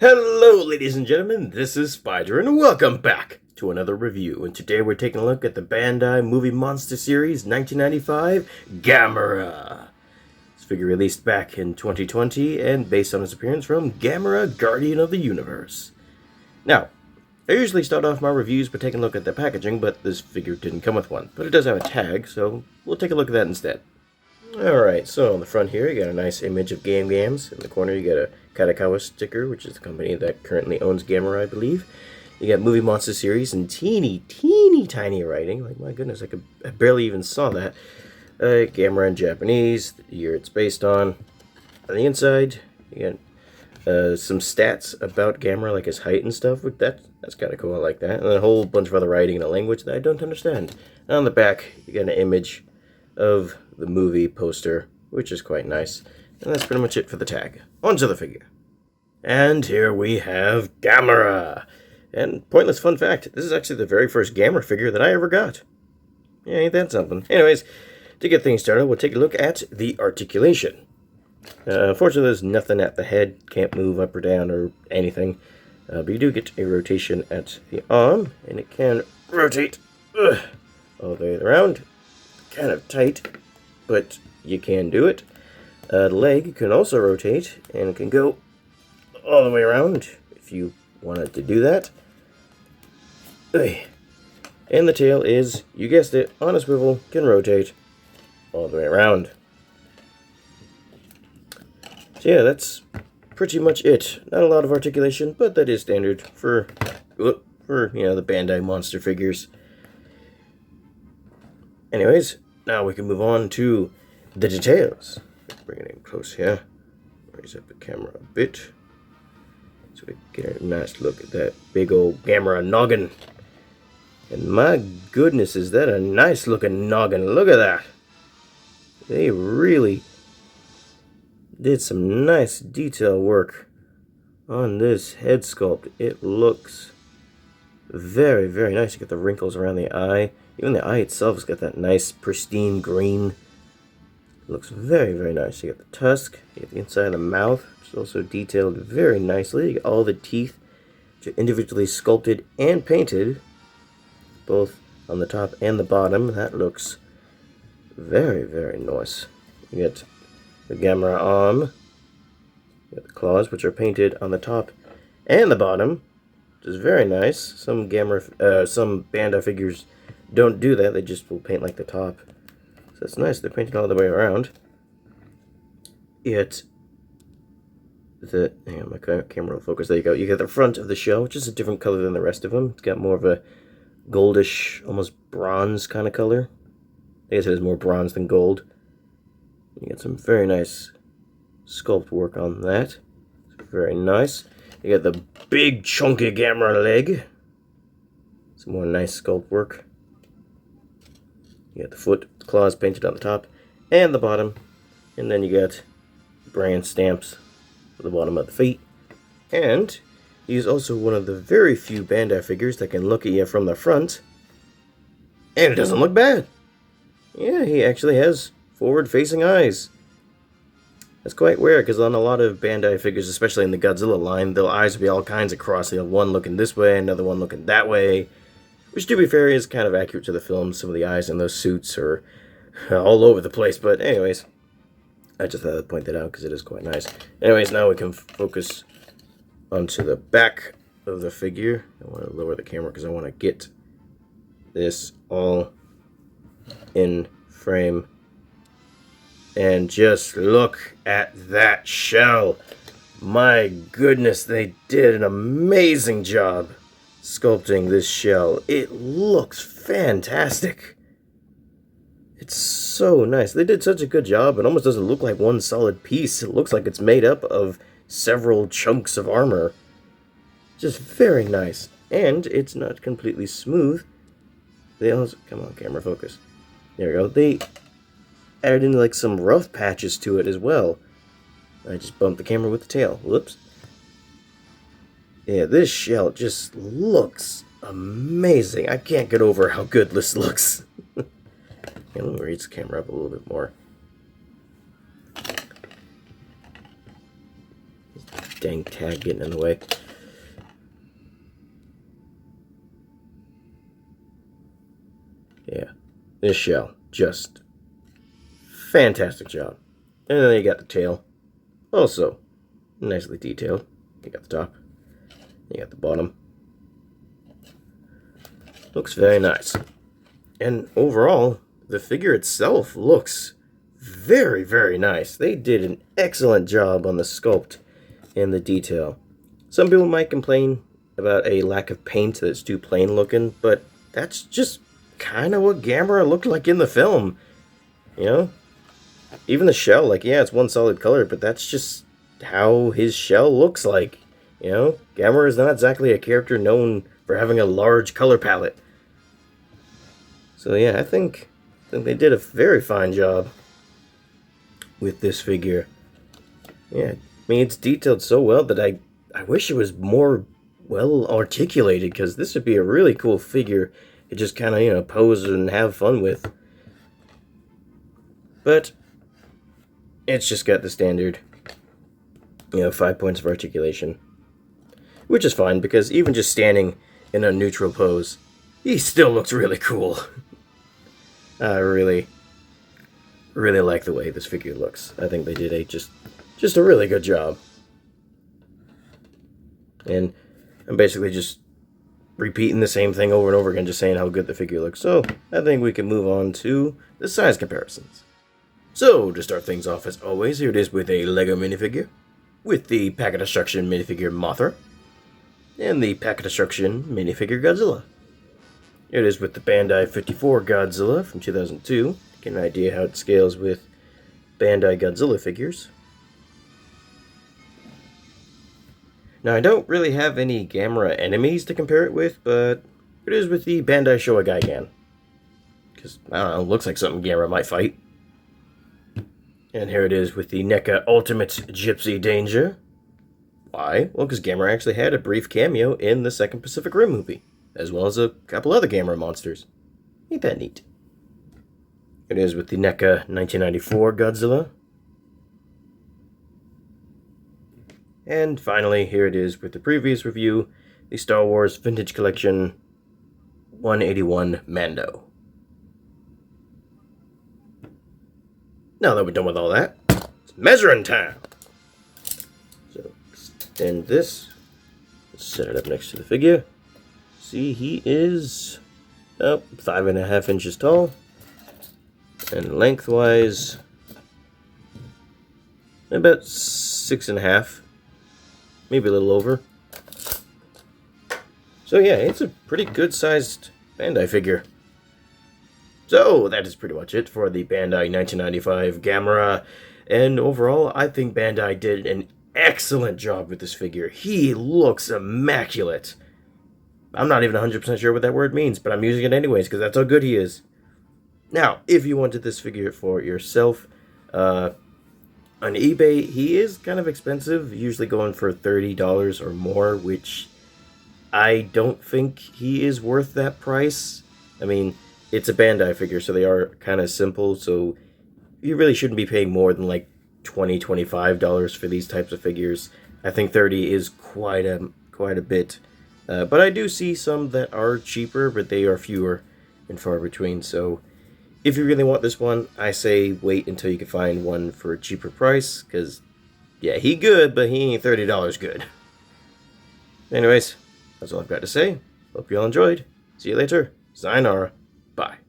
Hello, ladies and gentlemen, this is Spider, and welcome back to another review. And today we're taking a look at the Bandai Movie Monster Series 1995, Gamera. This figure released back in 2020, and based on its appearance from Gamera, Guardian of the Universe. Now, I usually start off my reviews by taking a look at the packaging, but this figure didn't come with one. But it does have a tag, so we'll take a look at that instead. Alright, so on the front here, you got a nice image of Gams. In the corner, you got a Katakawa sticker, which is the company that currently owns Gamera, I believe. You got Movie Monster Series in teeny tiny writing. Like, my goodness, I barely even saw that. Gamera in Japanese, the year it's based on. On the inside, you got some stats about Gamera, like his height and stuff. That's kind of cool, I like that. And a whole bunch of other writing in a language that I don't understand. And on the back, you got an image of the movie poster, which is quite nice. And that's pretty much it for the tag. On to the figure. And here we have Gamera. And pointless fun fact, this is actually the very first Gamera figure that I ever got. Yeah, ain't that something? Anyways, to get things started, we'll take a look at the articulation. Unfortunately, there's nothing at the head, can't move up or down or anything. But you do get a rotation at the arm, and it can rotate all the way around. Kind of tight, but you can do it. The leg can also rotate, and it can go all the way around if you wanted to do that. And the tail is, you guessed it, on a swivel, can rotate all the way around. So yeah, that's pretty much it. Not a lot of articulation, but that is standard for the Bandai monster figures. Anyways, now we can move on to the details. Bring it in close here. Raise up the camera a bit so we get a nice look at that big old Gamera noggin. And my goodness, is that a nice looking noggin? Look at that. They really did some nice detail work on this head sculpt. It looks very, very nice. You get the wrinkles around the eye. Even the eye itself has got that nice pristine green. It looks very, very nice. You got the tusk, you get the inside of the mouth, which is also detailed very nicely. You get all the teeth, which are individually sculpted and painted, both on the top and the bottom. That looks very, very nice. You get the Gamera arm, you got the claws, which are painted on the top and the bottom, which is very nice. Some Bandai figures don't do that, they just will paint like the top. So it's nice, they're painted all the way around. Hang on, my camera will focus, there you go. You got the front of the shell, which is a different color than the rest of them. It's got more of a goldish, almost bronze kind of color. I guess it is more bronze than gold. You got some very nice sculpt work on that. It's very nice. You got the big chunky Gamera leg. Some more nice sculpt work. You got the foot, the claws painted on the top and the bottom. And then you got brand stamps at the bottom of the feet. And he's also one of the very few Bandai figures that can look at you from the front. And it doesn't look bad. Yeah, he actually has forward-facing eyes. That's quite rare, because on a lot of Bandai figures, especially in the Godzilla line, their eyes will be all kinds of crossed. They'll have one looking this way, another one looking that way. Which, to be fair, is kind of accurate to the film. Some of the eyes in those suits are all over the place. But anyways, I just thought I'd point that out because it is quite nice. Anyways, now we can focus onto the back of the figure. I want to lower the camera because I want to get this all in frame. And just look at that shell. My goodness, they did an amazing job sculpting this shell. It looks fantastic. It's so nice. They did such a good job. It almost doesn't look like one solid piece. It looks like it's made up of several chunks of armor. Just very nice. And it's not completely smooth. They also, come on, camera focus. There we go. They added in like some rough patches to it as well. I just bumped the camera with the tail. Whoops. Yeah, this shell just looks amazing. I can't get over how good this looks. Let me raise the camera up a little bit more. Dang tag getting in the way. Yeah, this shell, just fantastic job. And then you got the tail, also nicely detailed. You got the top, you got the bottom. Looks very nice. And overall, the figure itself looks very, very nice. They did an excellent job on the sculpt and the detail. Some people might complain about a lack of paint that's too plain looking, but that's just kind of what Gamera looked like in the film. You know? Even the shell, like, yeah, it's one solid color, but that's just how his shell looks like. You know? Gamera is not exactly a character known for having a large color palette. So yeah, I think they did a very fine job with this figure. Yeah, I mean, it's detailed so well that I wish it was more well articulated, because this would be a really cool figure to just kind of, you know, pose and have fun with. But it's just got the standard, you know, 5 points of articulation, which is fine, because even just standing in a neutral pose, he still looks really cool. I really like the way this figure looks. I think they did just a really good job. And I'm basically just repeating the same thing over and over again, just saying how good the figure looks. So I think we can move on to the size comparisons. So to start things off, as always, here it is with a Lego minifigure, with the Pack of Destruction minifigure Mothra, and the Pack of Destruction minifigure Godzilla. It is with the Bandai 54 Godzilla from 2002. Get an idea how it scales with Bandai Godzilla figures. Now, I don't really have any Gamera enemies to compare it with, but it is with the Bandai Showa Gigan. Because, I don't know, looks like something Gamera might fight. And here it is with the NECA Ultimate Gypsy Danger. Why? Well, because Gamera actually had a brief cameo in the second Pacific Rim movie, as well as a couple other Gamera monsters. Ain't that neat? It is with the NECA 1994 Godzilla. And finally, here it is with the previous review, the Star Wars Vintage Collection 181 Mando. Now that we're done with all that, it's measuring time! So, extend this, set it up next to the figure. See, he is 5.5 inches tall, and lengthwise about 6.5, maybe a little over. So yeah, it's a pretty good sized Bandai figure. So that is pretty much it for the Bandai 1995 Gamera, and overall I think Bandai did an excellent job with this figure. He looks immaculate. I'm not even 100% sure what that word means, but I'm using it anyways because that's how good he is. Now, if you wanted this figure for yourself, on eBay, he is kind of expensive, usually going for $30 or more, which I don't think he is worth that price. I mean, it's a Bandai figure, so they are kind of simple, so you really shouldn't be paying more than like $20, $25 for these types of figures. I think $30 is quite a bit. But I do see some that are cheaper, but they are fewer and far between. So if you really want this one, I say wait until you can find one for a cheaper price, because, yeah, he good, but he ain't $30 good. Anyways, that's all I've got to say. Hope you all enjoyed. See you later. Sayonara. Bye.